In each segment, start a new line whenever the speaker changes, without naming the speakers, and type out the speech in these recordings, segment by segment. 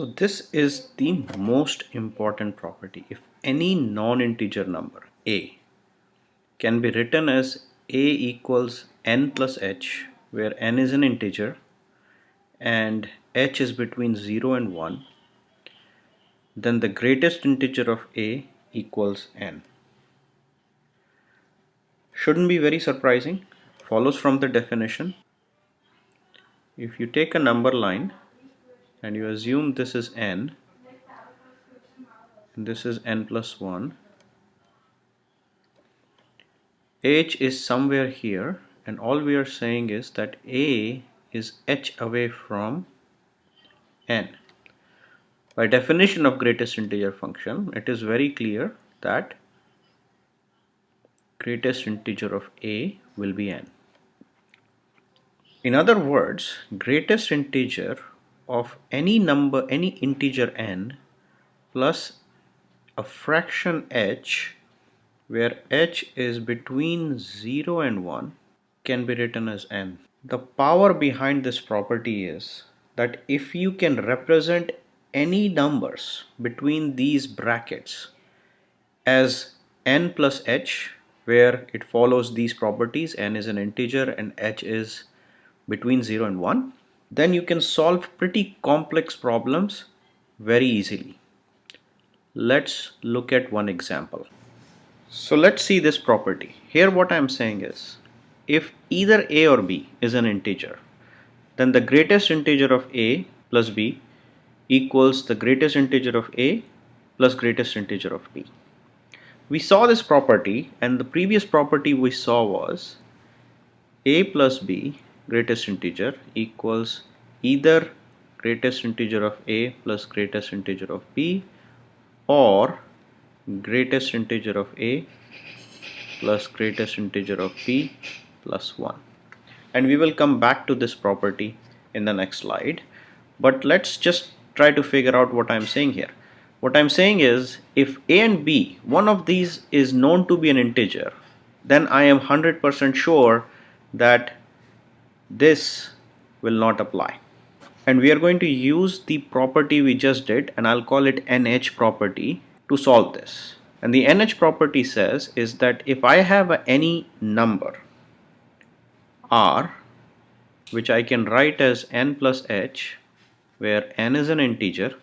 So this is the most important property. If any non-integer number a can be written as a equals n plus h, where n is an integer and h is between 0 and 1, then the greatest integer of a equals n. Shouldn't be very surprising. Follows from the definition. If you take a number line and you assume this is n and this is n plus 1, h is somewhere here, and all we are saying is that a is h away from n. By definition of greatest integer function, it is very clear that greatest integer of a will be n. In other words, greatest integer of any number, any integer n, plus a fraction h, where h is between 0 and 1, can be written as n. The power behind this property is that if you can represent any numbers between these brackets as n plus h, where it follows these properties, n is an integer and h is between 0 and 1, then you can solve pretty complex problems very easily. Let's look at one example. So let's see this property. Here what I'm saying is, if either a or b is an integer, then the greatest integer of a plus b equals the greatest integer of a plus greatest integer of b. We saw this property, and the previous property we saw was a plus b greatest integer equals either greatest integer of a plus greatest integer of b, or greatest integer of a plus greatest integer of b plus 1. And we will come back to this property in the next slide, but let's just try to figure out what I'm saying here. What I'm saying is, if a and b, one of these is known to be an integer, then I am 100% sure that this will not apply. And we are going to use the property we just did, and I'll call it NH property, to solve this. And the NH property says is that if I have any number r, which I can write as n plus h, where n is an integer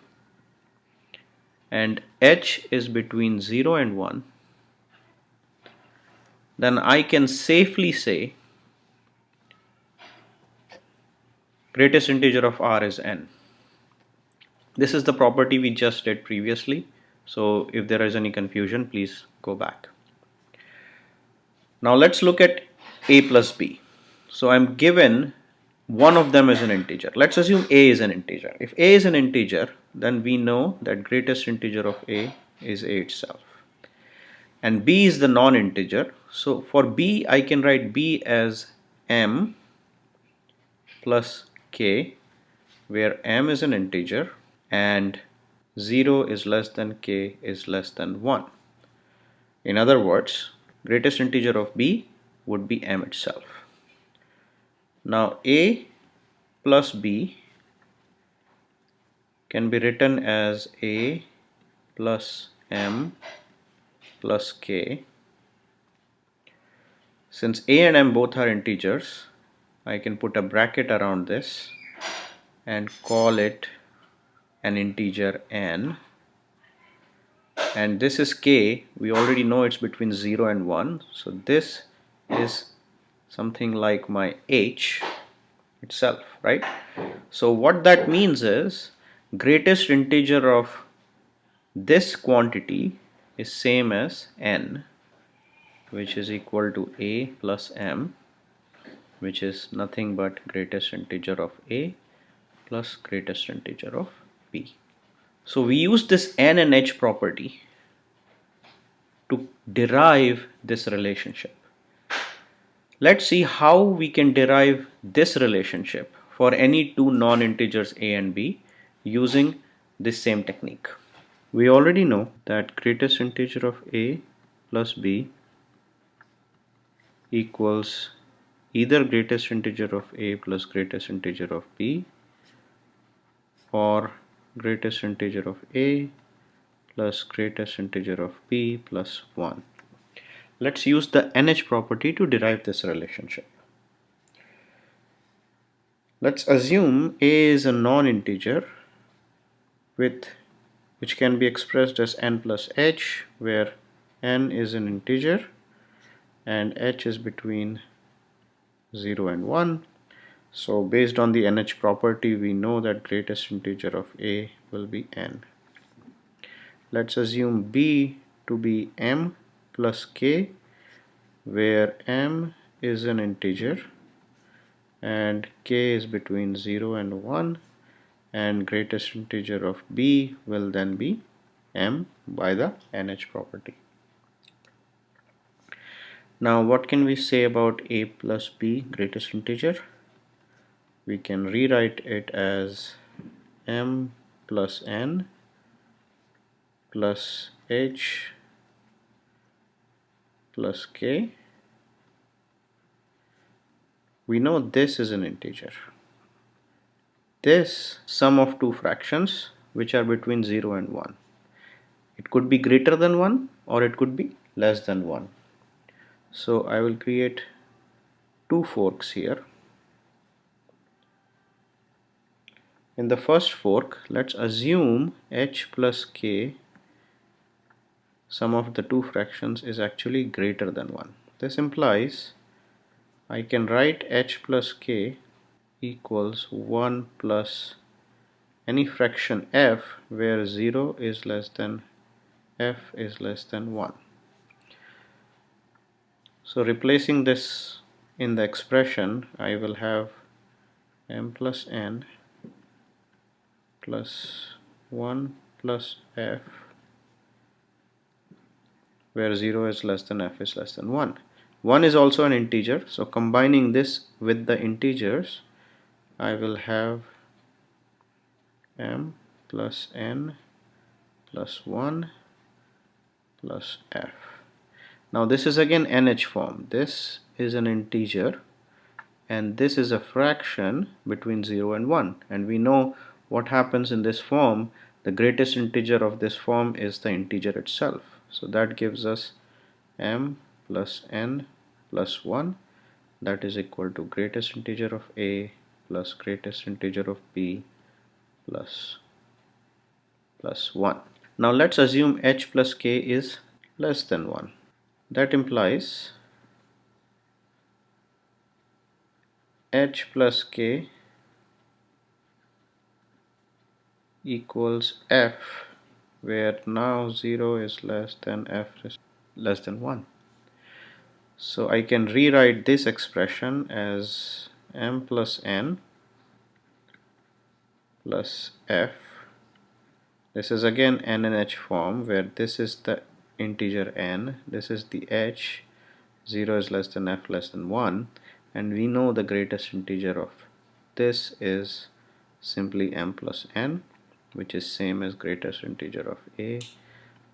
and h is between 0 and 1, then I can safely say greatest integer of r is n. This is the property we just did previously, so if there is any confusion, please go back. Now let's look at a plus b. So I'm given one of them is an integer. Let's assume a is an integer. If a is an integer, then we know that greatest integer of a is a itself. And b is the non-integer. So for b, I can write b as m plus k, where m is an integer and 0 is less than k is less than 1. In other words, greatest integer of b would be m itself. Now a plus b can be written as a plus m plus k. Since a and m both are integers, I can put a bracket around this and call it an integer n. And this is k. We already know it's between 0 and 1. So this is something like my h itself, right? So what that means is greatest integer of this quantity is same as n, which is equal to a plus m, which is nothing but greatest integer of a plus greatest integer of b. So we use this n and h property to derive this relationship. Let's see how we can derive this relationship for any two non-integers a and b using this same technique. We already know that greatest integer of a plus b equals either greatest integer of a plus greatest integer of b, or greatest integer of a plus greatest integer of b plus 1. Let's use the NH property to derive this relationship. Let's assume a is a non-integer with which can be expressed as n plus h, where n is an integer and h is between 0 and 1. So based on the NH property, we know that greatest integer of a will be n. Let's assume b to be m plus k, where m is an integer and k is between 0 and 1, and greatest integer of b will then be m by the NH property. Now what can we say about a plus b greatest integer? We can rewrite it as m plus n plus h plus k. We know this is an integer. This sum of two fractions which are between 0 and 1. It could be greater than 1 or it could be less than 1. So I will create two forks here. In the first fork, let's assume h plus k, sum of the two fractions, is actually greater than 1. This implies I can write h plus k equals 1 plus any fraction f where 0 is less than f is less than 1. So replacing this in the expression, I will have m plus n plus 1 plus f where 0 is less than f is less than 1. 1 is also an integer, so combining this with the integers, I will have m plus n plus 1 plus f. Now this is again NH form. This is an integer and this is a fraction between 0 and 1, and we know what happens in this form. The greatest integer of this form is the integer itself, so that gives us m plus n plus 1, that is equal to greatest integer of a plus greatest integer of b plus 1. Now let's assume h plus k is less than 1. That implies h plus k equals f, where now 0 is less than f is less than 1. So I can rewrite this expression as m plus n plus f. This is again n and h form, where this is the integer n, this is the h, 0 is less than f less than 1, and we know the greatest integer of this is simply m plus n, which is same as greatest integer of a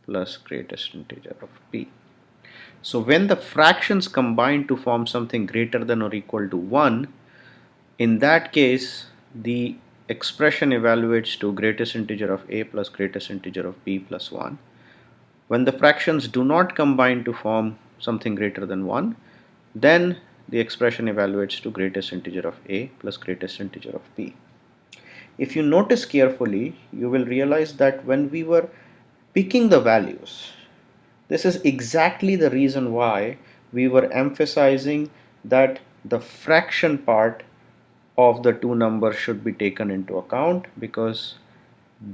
plus greatest integer of b. So when the fractions combine to form something greater than or equal to 1, in that case the expression evaluates to greatest integer of a plus greatest integer of b plus 1. When the fractions do not combine to form something greater than 1, then the expression evaluates to greatest integer of a plus greatest integer of b. If you notice carefully, you will realize that when we were picking the values, this is exactly the reason why we were emphasizing that the fraction part of the two numbers should be taken into account, because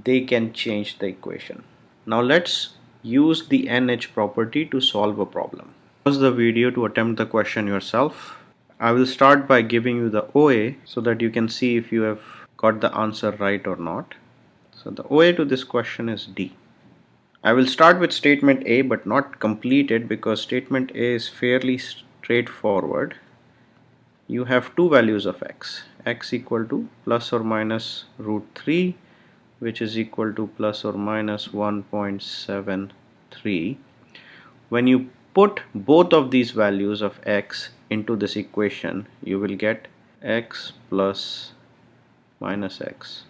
they can change the equation. Now let's use the NH property to solve a problem. Pause the video to attempt the question yourself. I will start by giving you the OA so that you can see if you have got the answer right or not. So the OA to this question is D. I will start with statement A but not complete it, because statement A is fairly straightforward. You have two values of x equal to plus or minus root 3, which is equal to plus or minus 1.73. When you put both of these values of x into this equation, you will get x plus minus x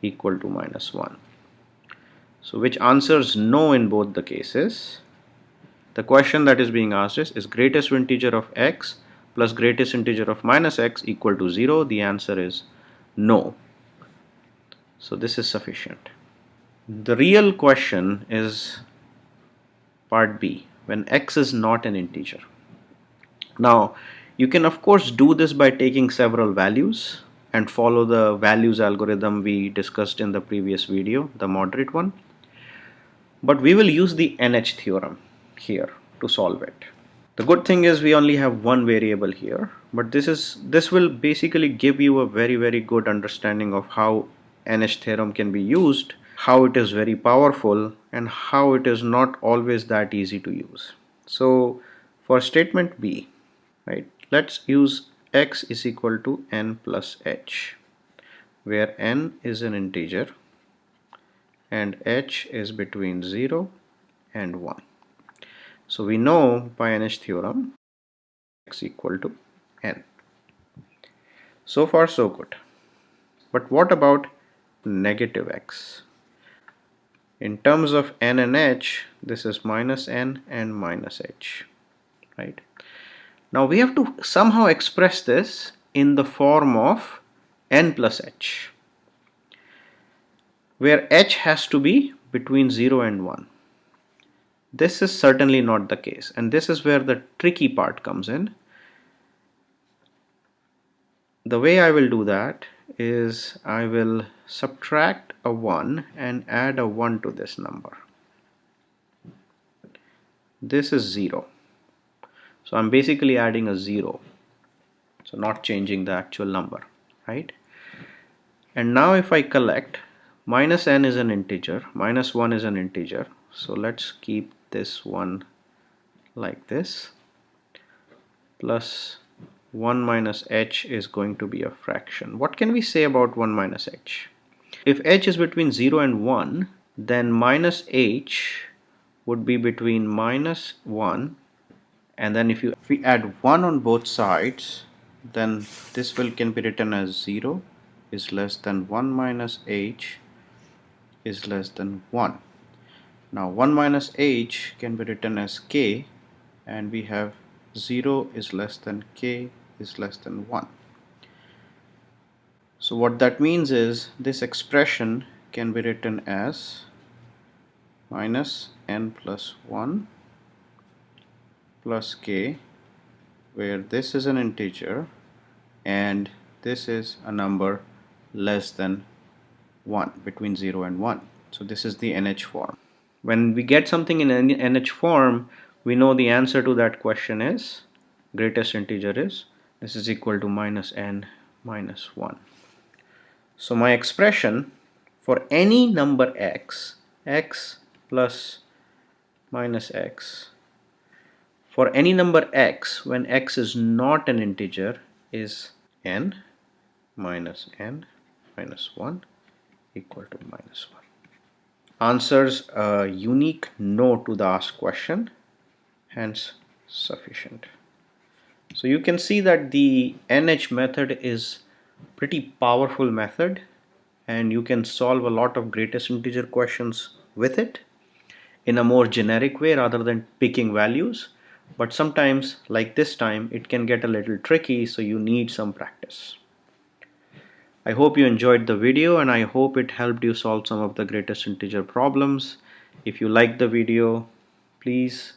equal to minus 1. So which answers no in both the cases. The question that is being asked is greatest integer of x plus greatest integer of minus x equal to 0? The answer is no. So this is sufficient. The real question is part B, when x is not an integer. Now, you can of course do this by taking several values and follow the values algorithm we discussed in the previous video, the moderate one. But we will use the NH theorem here to solve it. The good thing is we only have one variable here, but this will basically give you a very good understanding of how NH theorem can be used, how it is very powerful, and how it is not always that easy to use. So for statement B, right, let's use x is equal to n plus h, where n is an integer and h is between 0 and 1. So we know by NH theorem x equal to n. So far so good. But what about negative x? In terms of n and h, this is minus n and minus h, right? Now we have to somehow express this in the form of n plus h, where h has to be between 0 and 1. This is certainly not the case, and this is where the tricky part comes in. The way I will do that is I will subtract a 1 and add a 1 to this number. This is 0. So I'm basically adding a 0. So not changing the actual number, right? And now if I collect, minus n is an integer, minus 1 is an integer. So let's keep this one like this. Plus 1 minus h is going to be a fraction. What can we say about 1 minus h? If h is between 0 and 1, then minus h would be between minus 1, and then if we add 1 on both sides, then this can be written as 0 is less than 1 minus h is less than 1. Now 1 minus h can be written as k, and we have 0 is less than k is less than 1. So what that means is this expression can be written as minus n plus 1 plus k, where this is an integer and this is a number less than 1, between 0 and 1. So this is the NH form. When we get something in NH form, we know the answer to that question is greatest integer is this is equal to minus n minus 1. So my expression for any number x, x plus minus x, for any number x when x is not an integer is n minus 1 equal to minus 1. Answers a unique no to the asked question, hence sufficient. So you can see that the NH method is pretty powerful method, and you can solve a lot of greatest integer questions with it in a more generic way rather than picking values. But sometimes, like this time, it can get a little tricky, so you need some practice. I hope you enjoyed the video, and I hope it helped you solve some of the greatest integer problems. If you liked the video, please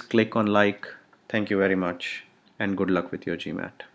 click on like. Thank you very much, and good luck with your GMAT.